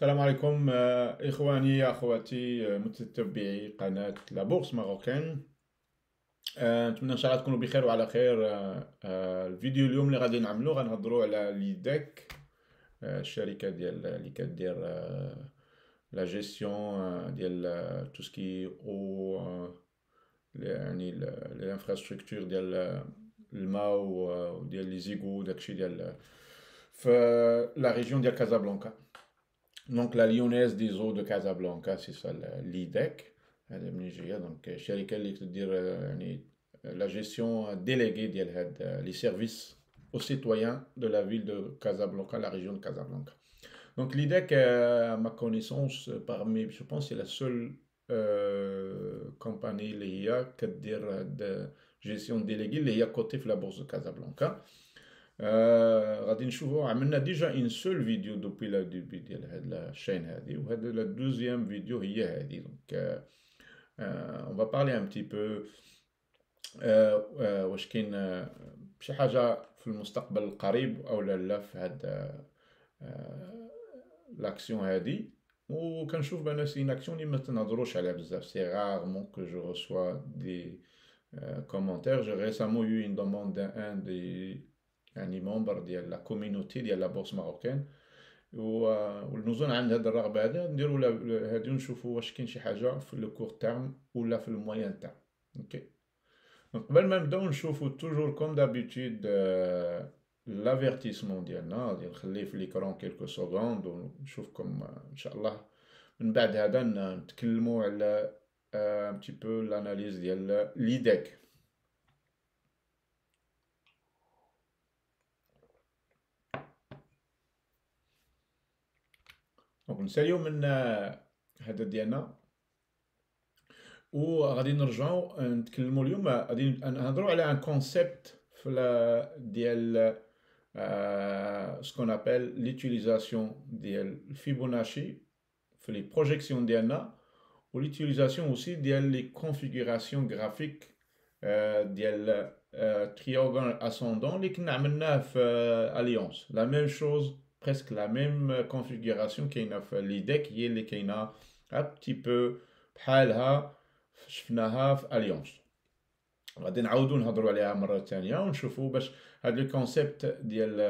السلام عليكم إخواني أخواتي متتبعي قناة لابورس ماروكان. نتمنى إن شاء الله تكونوا بخير وعلى خير. الفيديو اليوم اللي غادي نعملو غنهضروا على ليديك، الشركة ديال اللي كدير لا جيستيون ديال تو سكي او يعني الانفراستركتور ديال الماء وديال لي زيغو داكشي ديال في لا ريجيون ديال كازابلانكا. دونك لا ليونيز دي زو دو كازابلانكا سي سا ليديك. هذا منين جايه دونك الشركه اللي تدير يعني لا جيستيون ديليغي ديال هاد لي سيرفيس aux citoyens de la ville de Casablanca, la région de Casablanca. Donc l'IDEC, à ma connaissance, parmi, je pense, c'est la seule compagnie qui a de gestion déléguée اللي هي côté في la bourse de Casablanca. غادي نشوفوا عملنا ديجا ان سول فيديو دوبي لا ديبي ديال هاد الشين هادي، وهذا لا دوزيام فيديو هي هادي. دونك اون فا بارلي ان بتي بو واش كاين شي حاجه في المستقبل القريب او لا في هاد لاكسيون هادي. وكنشوف بان سي une action اللي ما تنهضروش عليها بزاف. سي rarement que je reçois des commentaires. J'ai récemment eu une demande d'un des يعني ممبر ديال لا كوميونيتي ديال لا بورس ماروكان، ونظن عند هاد الرغبه هادي نديرو هادي ونشوفو واش كاين شي حاجه في لو كور تيرم ولا في الموين تيرم. اوكي، دونك قبل ما نبداو نشوفو توجور كوم دابيتود لافيرتيسمون ديالنا. غادي نخليه في ليكرون كيلكو سكوند ونشوفكم ان شاء الله. من بعد هذا نتكلموا على un petit peu l'analyse ديال ليديك. دونك نساليو من هذا ديالنا، وغادي نرجعو نتكلموا اليوم. غادي نهضروا على ان كونسيبت في ديال سكون ابل ليوتيليزاسيون ديال فيبوناشي في لي بروجيكسيون ديالنا، وليوتيليزاسيون اوسي ديال لي كونفيغوراسيون غرافيك ديال تريانغل اسوندون اللي كنا عملناه في اليونس. لا ميم شوز، presque la même configuration كاينه في ليديك هي اللي كاينه un petit peu بحالها شفناها في اليونس. غادي نعاودو نهضروا عليها مره ثانيه ونشوفوا باش هاد لو كونسيبت ديال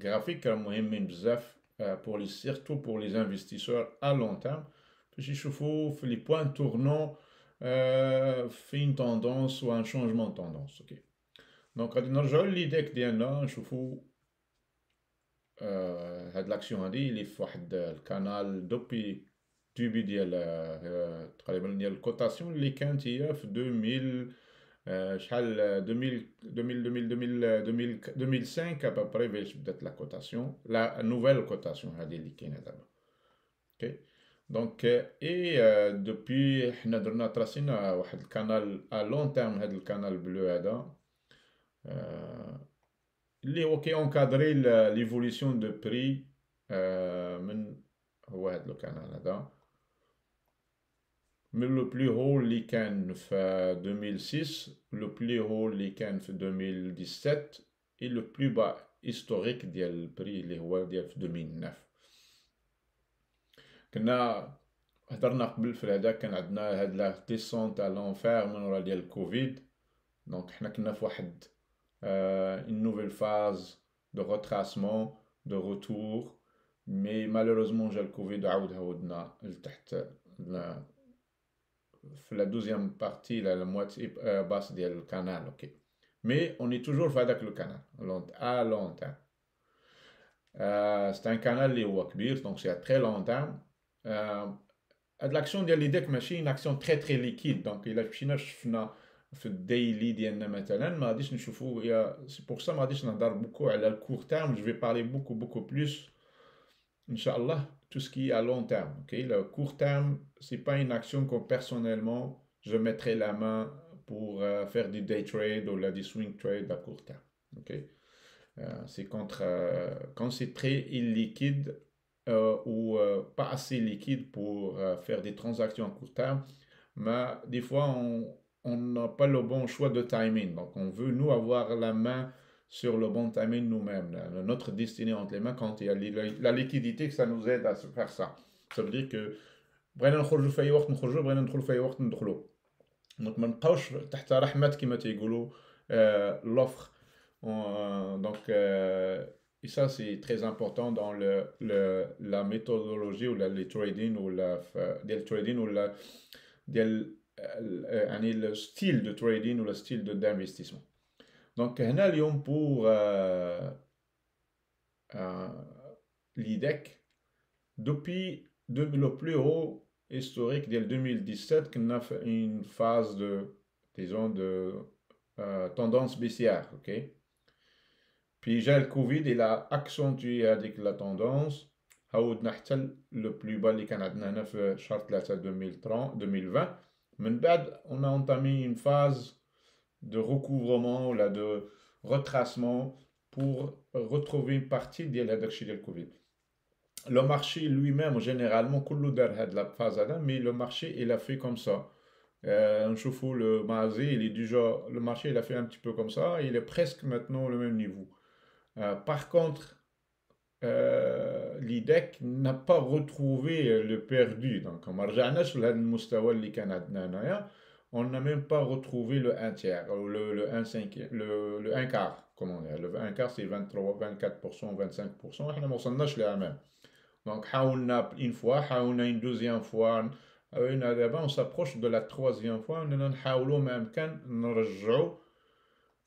غرافيك راه مهمين بزاف pour les surtout pour les investisseurs à long terme باش يشوفوا في لي بوين تورنون في une tendance ou un changement de tendance. اوكي، دونك غادي نرجعوا لليديك ديالنا نشوفوا هاد لاكسيون هادي اللي في واحد الكانال دوبي دوبي ديال تقريبا ديال الكوتاسيون اللي كانت هي في 2000 شحال 2000 2005 à peu près باش بدات لا كوتاسيون، لا نوفيل كوتاسيون هادي اللي كاينه دابا. اوكي، دونك اي دوبي حنا درنا تراسينا واحد الكانال ا لون تيرم. هاد الكانال بلو هذا اللي هو كي اونكادري ليفوليسيون دو بري من هو هاد لو كانال هذا من لو بلو هو اللي كان في 2006 لو بلو هو اللي كان في 2017 اي لو بلو با هيستوريك ديال البري اللي هو ديال في 2009. كنا هضرنا قبل في هذا كان عندنا هاد لا ديسونت ا لونفير من ورا ديال الكوفيد. دونك حنا كنا في واحد une nouvelle phase de retracement, de retour, mais malheureusement j'ai le Covid عاود هودنا لتحت في la deuxième partie la moitié basse ديال الكانال. اوكي، mais on est toujours في هذاك لو كانال à long terme. c'est un canal اللي هو كبير دونك c'est à très long terme. هاد لاكسيون ديال ليديك ماشي une action très très liquide. دونك الا مشينا شفنا في الديلي ديالنا مثلا ما غاديش نشوفوا سي بور سا ما غاديش نهضر بوكو على الكور تيرم. جو في بارلي بوكو بلوس ان شاء الله tout ce qui est à long terme. Ok, le court terme c'est pas une action que personnellement je mettrai la main pour faire du day trade ou du swing trade à court terme. Ok, c'est contre quand c'est très illiquide ou pas assez liquide pour faire des transactions à court terme. Mais des fois on n'a pas le bon choix de timing. Donc on veut nous avoir la main sur le bon timing nous-mêmes. Notre destinée entre les mains quand il y a la liquidité que ça nous aide à faire ça. Ça veut dire que بغينا نخرجوا في اي وقت نخرجوا بغينا ندخلوا في اي وقت ندخلوا دونك ما نبقاوش تحت رحمة كما تيقولوا l'offre. Donc et ça c'est très important dans la méthodologie ou les trading ou le trading ou يعني le style de trading ou le style d'investissement. Donc هنا اليوم pour l'IDEC depuis le plus haut historique dès 2017 qu'on a fait une phase de, disons, de tendance baissière, ok? Puis j'ai le Covid, il a accentué avec la tendance. عاودنا حتى le plus bas اللي كان عندنا هنا في شهر 3 2020. من بعد on a entamé une phase de recouvrement ou là de retracement pour retrouver une partie ديال هذاك الشيء ديال الكوفيد. Le marché lui-même, généralement, كله دار هاد la phase là, mais le marché, il a fait comme ça. نشوفوا le Maazé, il est déjà, le marché, il a fait un petit peu comme ça, il est presque maintenant au même niveau. Par contre, l'IDEC n'a pas retrouvé le perdu. Donc, on رجعناش لهذا المستوى اللي كان عندنا هنايا. On n'a même pas retrouvé le 1 tiers, ou le 1 cinquième, le 1 quart, comment on dit. Le 1 quart, c'est 23, 24%, 25%. احنا ما وصلناش لها même. Donc, حاولنا une fois, حاولنا une deuxième fois. On s'approche de la troisième fois. On نحاولوا ما أمكن نرجعوا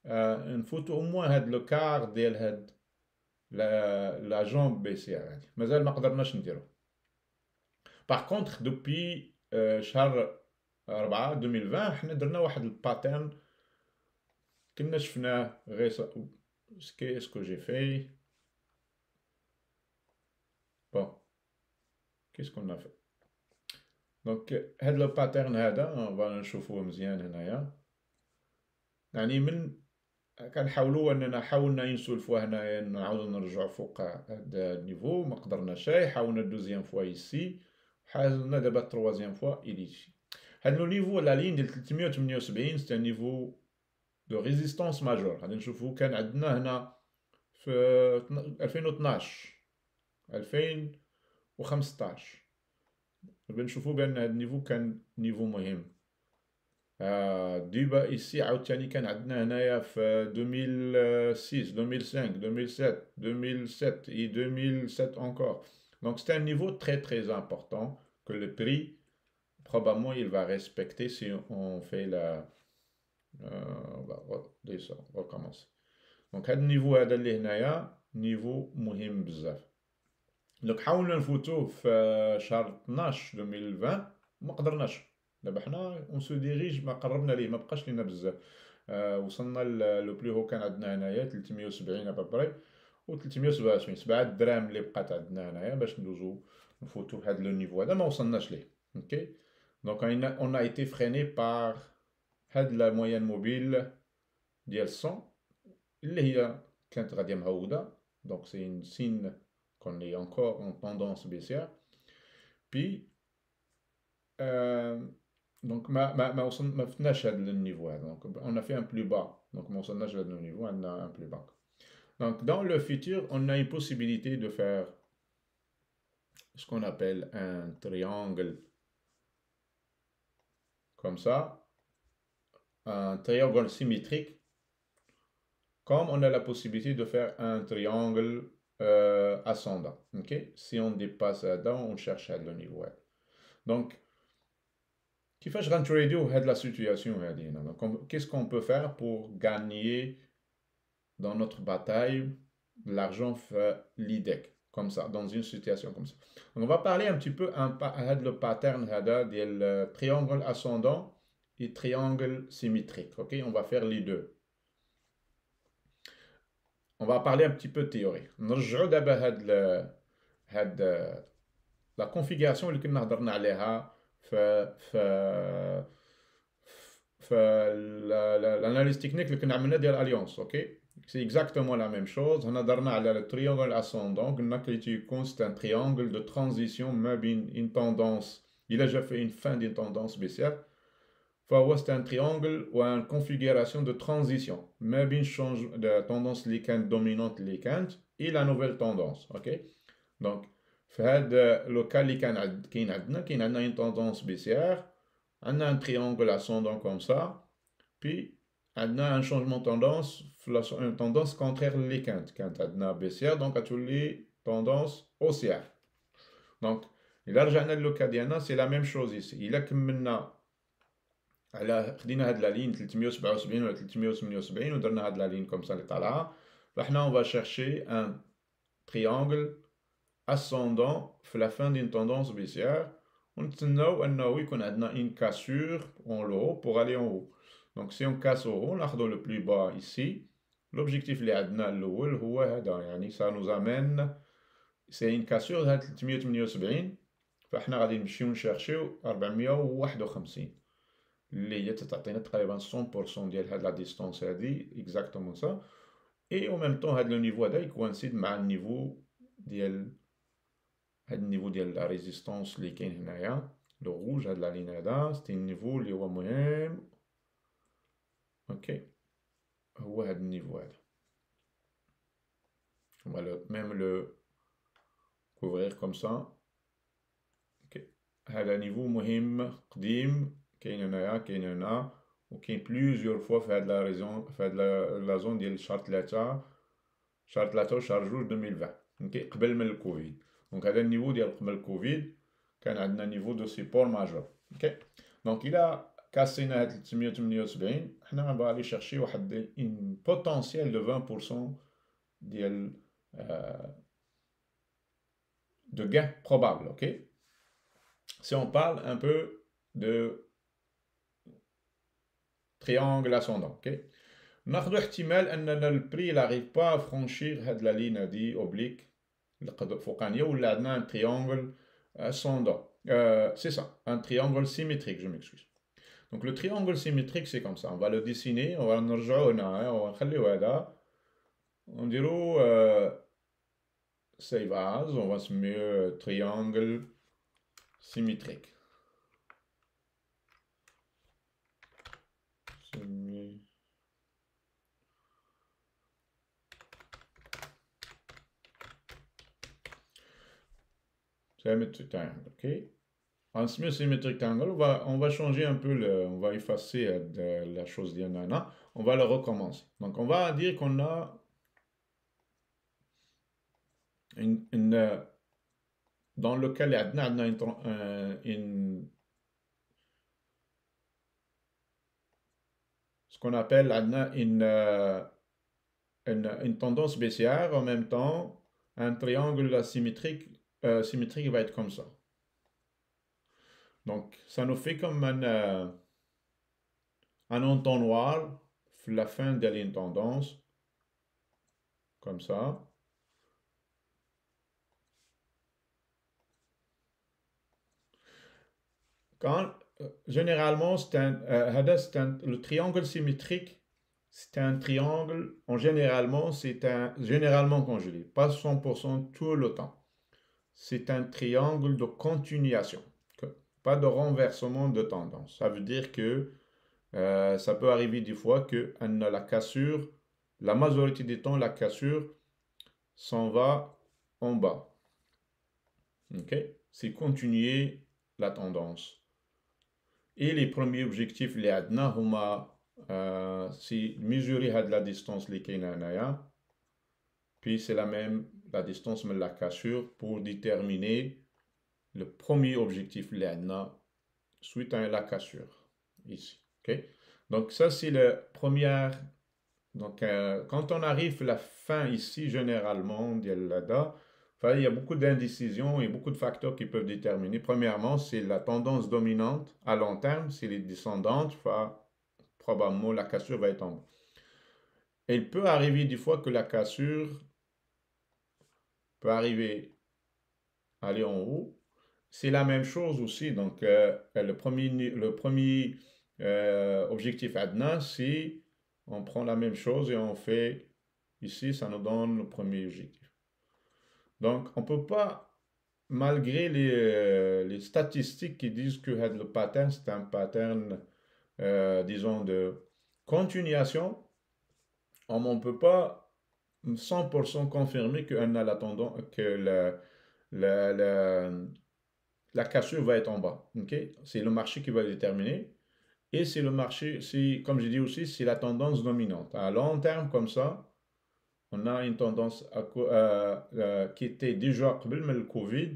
نفوتوا au moins هاد le quart ديال هاد la jambe baissière هادي. مازال ما قدرناش نديرو. Par contre, depuis شهر 4 2020 حنا درنا واحد الباترن كنا شفناه غير ce que j'ai fait. Bon, qu'est-ce qu'on a fait? Donc هاد لو باترن هذا نبغى نشوفوه مزيان هنايا. يعني من كنحاولوا اننا حاولنا نسولفوا هنايا نعاودوا نرجعوا فوق هذا النيفو ما قدرناش. حاولنا دوزيام فوا ايسي حاولنا دابا تروازيام فوا إليشي. هاد لو نيفو لا لين ديال 378 سي ان نيفو دو ريزيستانس ماجور. غادي نشوفوا كان عندنا هنا في 2012 2015 بنشوفوا بان هاد النيفو كان نيفو مهم. ديبا ici عاوتاني كان عندنا هنايا في 2006 2005 2007 2007 et 2007 encore. Donc c'est un niveau très très important que le prix probablement il va respecter si on fait la on va recommencer. Donc هاد النيفو هذا اللي هنايا نيفو مهم بزاف. دونك حاولنا نفوتوه في شهر 12 2020 ما قدرناش. دابا حنا اون سو ديريج ما قربنا ليه ما بقاش لينا بزاف. وصلنا لو بلو هو كان عندنا هنايا 370 ابري و 327 7 دراهم اللي بقات عندنا هنايا باش ندوزو نفوتو هاد لو نيفو هذا ما وصلناش ليه. اوكي دونك on a été freiné par هاد لا موين موبيل ديال 100 اللي هي كانت غاديه مهوده. دونك سي ان سين qu'on est encore en tendance baissière. Puis donc ما فتناش هذا النيفو هذا. Donc on a fait un plus bas. Donc ما وصلناش لهذا النيفو on a un plus bas. Donc dans le futur on a une possibilité de faire ce qu'on appelle un triangle comme ça, un triangle symétrique, comme on a la possibilité de faire un triangle ascendant. Okay? Si on dépasse là, on cherche à le niveau. Donc, كيفاش غنتريديو هاد la situation هادي هنا. Donc, qu'est-ce qu'on peut faire pour gagner dans notre bataille de l'argent l'IDEC comme ça, dans une situation comme ça. Donc, on va parler un petit peu de le pattern هذا ديال triangle ascendant et triangle symétrique. Ok, on va faire les deux. On va parler un petit peu de théorie. نرجعوا دابا هاد la configuration اللي كنا هضرنا عليها في l'analyse technique اللي كنا عملنا ديال alliance. OK, c'est exactement la même chose. هنا هضرنا على le triangle ascendant. قلنا que c'est un triangle de transition ما بين une tendance il a déjà fait une fin d'une tendance baissière c'est un triangle ou une configuration de transition. Mais bien change de tendance liquide dominante liquide et la nouvelle tendance. Ok? Donc, le cas qui a une tendance baissière, on a un triangle ascendant comme ça, puis on a un changement de tendance, une tendance contraire liquide, quand on a baissière, donc à toutes les tendances haussières. Donc, il a le cas d'Yana, c'est la même chose ici. Il a que maintenant, خدينا هاد لا لين 377 ولا 378 ودرنا هاد لا لين كوم سا اللي طالعه فاحنا اون فا شيرشي ان تريانجل ascendant في la fin d'une tendance baissière ونتسناو انه يكون عندنا une cassure en haut pour aller en haut. Donc si on casse au haut ناخذ le plus bas ici. L'objectif اللي عندنا الاول هو هذا يعني ça nous amène c'est une cassure هاد 378 فاحنا غادي نمشيو نشيرشيو 451 اللي هي تعطينا تقريبا 100% ديال هاد لا ديستونس هادي اكزاكتومون سا اي او ميم طون هاد لو نيفو هذا يكوانسيد مع النيفو ديال هاد النيفو ديال لا ريزيستونس اللي كاين هنايا لو روج هاد لا لين هذا سيتي النيفو اللي هو مهم اوكي هو هاد النيفو هذا on va même le couvrir comme ça اوكي هذا نيفو مهم قديم كاين هنايا كاين هنا وكاين بليزيور فوا في هاد لا ريزون في هاد لا زون ديال شهر 3 وشهر 2 2020 اوكي قبل من الكوفيد. دونك هذا النيفو ديال قبل الكوفيد كان عندنا نيفو دو سيبور ماجور اوكي. دونك الى كاسينا هاد 378 حنا غنبغي علي شيرشي واحد ان بوتونسييل دو 20% ديال de gain probable, ok? Si on parle un peu de triangle ascendant, ok? ناخذ احتمال اننا البري n'arrive pas à franchir هاد لا لين دي اوبليك فوقانيه ولا عندنا un triangle ascendant. C'est ça, un triangle symétrique, je m'excuse. Donc le triangle symétrique c'est comme ça, on va le dessiner, on va نرجعو هنا, on va نخليو هذا, on dirait save as, on va se mettre triangle symétrique. Symmetric triangle, ok. En symmetric triangle, on va changer un peu, on va effacer la chose d'Yanana, on va le recommencer. Donc on va dire qu'on a dans le cas ce qu'on appelle une tendance baissière, en même temps un triangle symétrique va être comme ça. Donc ça nous fait comme un entonnoir la fin de la tendance comme ça. Quand généralement le triangle symétrique c'est un triangle généralement conjugué, pas 100% tout le temps. C'est un triangle de continuation, pas de renversement de tendance. Ça veut dire que ça peut arriver des fois que la cassure, la majorité du temps, la cassure s'en va en bas. Ok? C'est continuer la tendance. Et les premiers objectifs, les adna, c'est mesurer la distance les kainanaya. Puis c'est la distance de la cassure pour déterminer le premier objectif, les adna, suite à la cassure. Ici. Okay? Donc ça c'est la première. Donc quand on arrive à la fin ici, généralement, il y a beaucoup d'indécisions et beaucoup de facteurs qui peuvent déterminer. Premièrement, c'est la tendance dominante à long terme, c'est les descendantes, probablement la cassure va être en bas. Et il peut arriver des fois que la cassure peut aller en haut. C'est la même chose aussi. Donc le premier objectif ADNA, c'est on prend la même chose et on fait ici, ça nous donne le premier objectif. Donc, on ne peut pas, malgré les statistiques qui disent que le pattern, c'est un pattern disons, de continuation, on ne peut pas 100% confirmer que la, la- la cassure va être en bas. Ok? C'est le marché qui va le déterminer. Et c'est le marché, comme je dis aussi, c'est la tendance dominante. À long terme, comme ça, on a une tendance qui était déjà, قبل le Covid,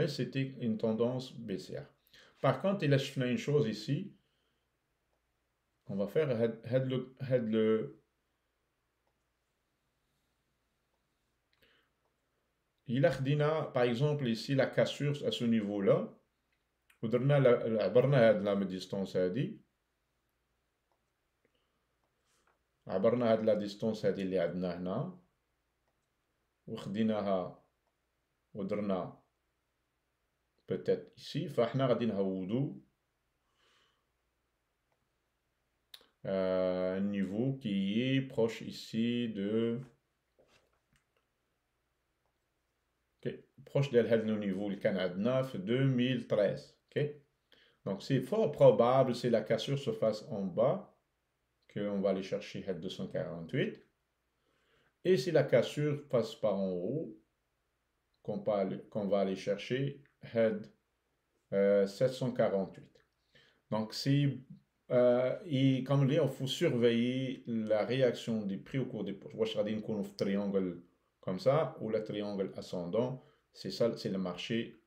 c'était une tendance baissière. Par contre, il a une chose ici, on va faire il a خدينا, par exemple, ici, la cassure à ce niveau-là, ودرنا عبرنا هاد la distance هادي عبرنا هاد la distance هادي اللي عندنا هنا وخديناها ودرنا peut-être ici فاحنا غادي نهودو un niveau qui est proche ici de ok, proche de هذا niveau اللي كان عندنا في 2013. Ok? Donc c'est fort probable si la cassure se fasse en bas qu'on va aller chercher head 248 et si la cassure passe par en haut qu'on va aller chercher head 748. Donc si et comme dit, il faut surveiller la réaction des prix au cours des poches. واش غادي نكونوا في triangle comme ça ou le triangle ascendant, c'est ça, c'est le marché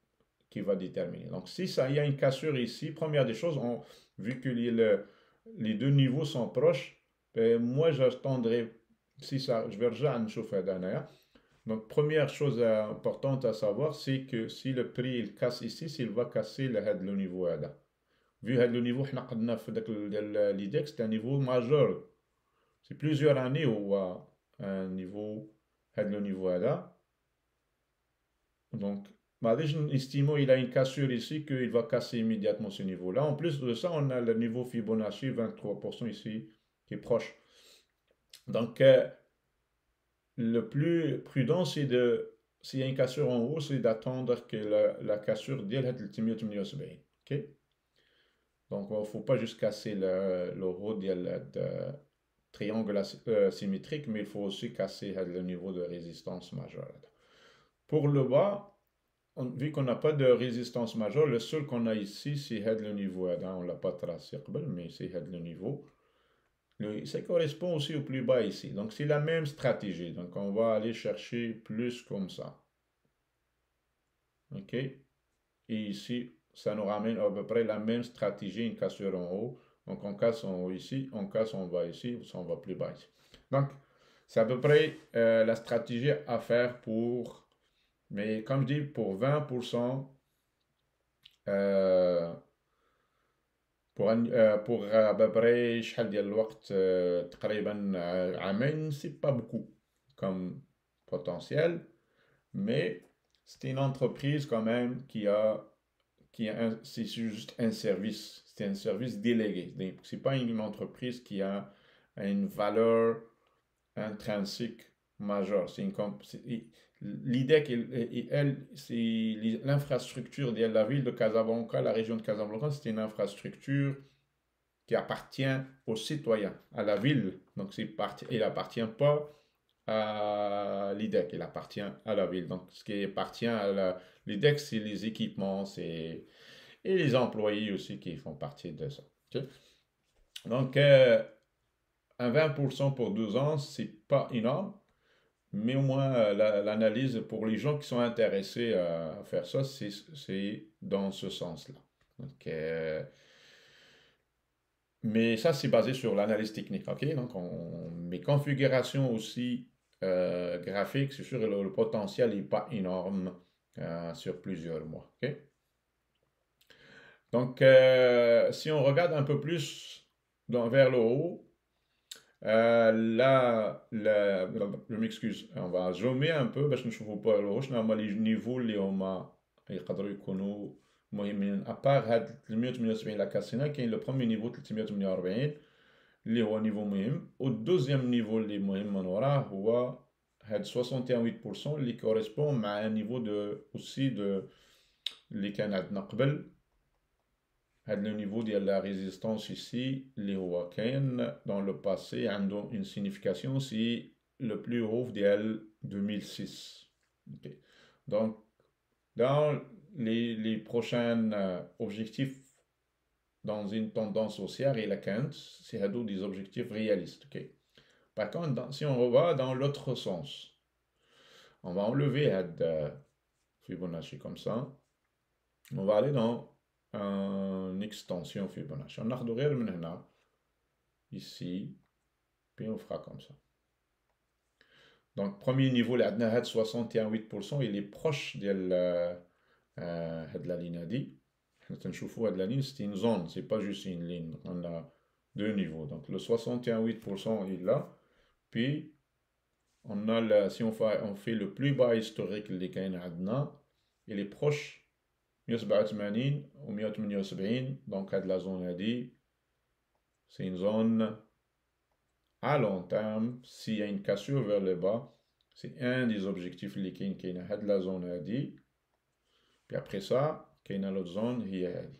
qui va déterminer. Donc si ça, il y a une cassure ici, première des choses, vu que les deux niveaux sont proches, ben, moi j'attendrai, si ça, je vais déjà en chauffer d'un. Donc première chose importante à savoir, c'est que si le prix il casse ici, s'il va casser le niveau là. Vu le niveau حنا قدنا في داك l'index, c'est un niveau majeur. C'est plusieurs années où un niveau le niveau là. Donc estimons il a une cassure ici qu'il va casser immédiatement ce niveau-là. En plus de ça, on a le niveau Fibonacci 23% ici qui est proche. Donc le plus prudent c'est de s'il y a une cassure en haut, c'est d'attendre que la cassure ديال هاد 378. OK? Donc, il ne faut pas juste casser le haut de triangle symétrique, mais il faut aussi casser le niveau de résistance majeure. Pour le bas, vu qu'on n'a pas de résistance majeure, le seul qu'on a ici, c'est le niveau. On ne l'a pas tracé, mais c'est le niveau. Ça correspond aussi au plus bas ici. Donc, c'est la même stratégie. Donc, on va aller chercher plus comme ça. OK? Et ici, ça nous ramène à peu près la même stratégie, une cassure en haut. Donc on casse en haut ici, on casse en bas ici, on va plus bas ici. Donc c'est à peu près la stratégie à faire pour, mais comme je dis, pour 20%, pour à peu près شحال ديال الوقت تقريبا عامين, c'est pas beaucoup comme potentiel, mais c'est une entreprise quand même c'est juste un service, c'est un service délégué. C'est pas une entreprise qui a une valeur intrinsèque majeure. L'idée qu'elle, c'est l'infrastructure de la ville de Casablanca, la région de Casablanca, c'est une infrastructure qui appartient aux citoyens, à la ville. Donc, il n'appartient pas à l'IDEC, il appartient à la ville. Donc, ce qui appartient à l'IDEC, c'est les équipements, et les employés aussi qui font partie de ça. Ok? Donc, un 20% pour 2 ans, c'est pas énorme, mais au moins l'analyse pour les gens qui sont intéressés à faire ça, c'est dans ce sens-là. Donc, mais ça, c'est basé sur l'analyse technique. Ok? Donc, mes configurations aussi graphiques, c'est sûr, le potentiel n'est pas énorme sur plusieurs mois. Ok? Donc, si on regarde un peu plus vers le haut, là, je m'excuse, on va zoomer un peu باش نشوفوا بار الهو شنو هما لي نيفو اللي هما يقدروا يكونوا مهمين. ابار هاد 378 لا كاسينا كاين لو بروميي نيفو 348 اللي هو نيفو مهم, والدوزيام نيفو اللي مهم من وراه هو هاد 61% اللي كوريسبون مع نيفو دو اوسي دو اللي كان عندنا قبل le niveau de la résistance ici, les hauts dans le passé, ont une signification, c'est le plus haut de 2006. Okay. Donc, dans les prochains objectifs dans une tendance haussière, il y a c'est des objectifs réalistes. Okay. Par contre, si on va dans l'autre sens, on va enlever Fibonacci comme ça. On va aller dans une extension Fibonacci. On a maintenant ici, puis on fera comme ça. Donc, premier niveau, là, 61,8%, il est proche de la ligne dit. La ligne, c'est une zone, c'est pas juste une ligne. On a deux niveaux. Donc, le 61,8% est là. Puis, on a si on fait le plus bas historique, il est proche 187 ou 178. Donc, la zone dit, c'est une zone à long terme. S'il y a une cassure vers le bas, c'est un des objectifs qui est dans la zone dit. Puis après ça, il y a l'autre zone qui est dit.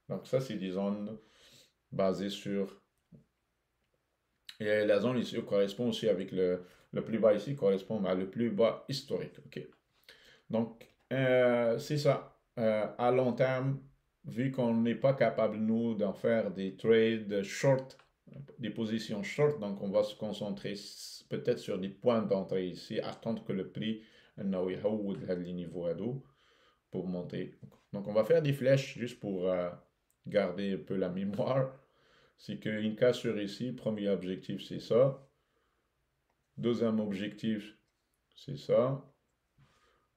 Donc ça, c'est des zones basées sur... Et la zone ici correspond aussi avec le plus bas ici, correspond à le plus bas historique. Okay. Donc, c'est ça. À long terme, vu qu'on n'est pas capable, nous, d'en faire des trades short, des positions short, donc on va se concentrer peut-être sur des points d'entrée ici, attendre que le prix les niveaux à dos pour monter. Donc on va faire des flèches juste pour garder un peu la mémoire. C'est qu'une cassure ici, premier objectif c'est ça. Deuxième objectif c'est ça.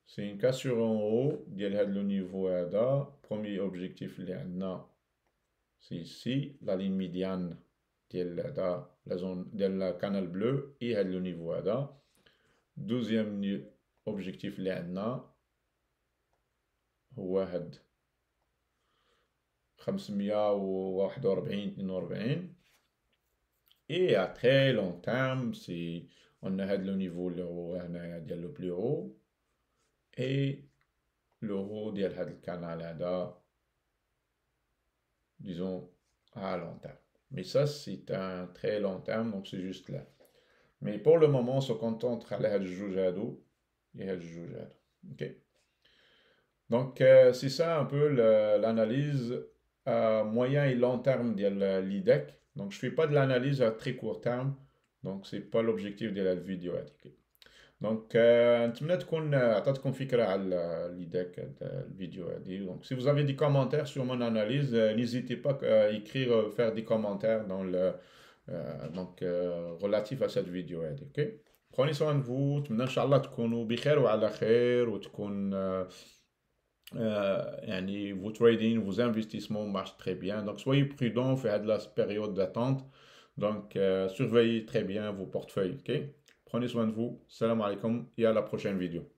C'est une cassure en haut, il y a le niveau là. Premier objectif c'est ici, la ligne médiane la zone de la canal bleu et le niveau là. Deuxième objectif اللي عندنا هو هاد 541-42. Et à très long terme, si on a le niveau le plus haut et le haut de le canal là, disons à long terme. Mais ça, c'est un très long terme, donc c'est juste là. Mais pour le moment, on se contente de le joujado et le joujado. Ok. Donc, c'est ça un peu l'analyse à moyen et long terme de l'IDEC. Donc, je ne fais pas de l'analyse à très court terme. Donc, ce n'est pas l'objectif de la vidéo. Donc, نتمنى تكون عطاتكم فكرة على l'IDEC الفيديو هذه. Donc, si vous avez des commentaires sur mon analyse, n'hésitez pas à écrire, faire des commentaires dans relatif à cette vidéo هذه. Ok. Prenez soin de vous. نتمنى إن شاء الله تكونوا بخير وعلى خير وتكون vos trading, vos investissements marchent très bien. Donc, soyez prudents, faites de la période d'attente. Donc, surveillez très bien vos portefeuilles. Okay? Prenez soin de vous. Salam alaikum et à la prochaine vidéo.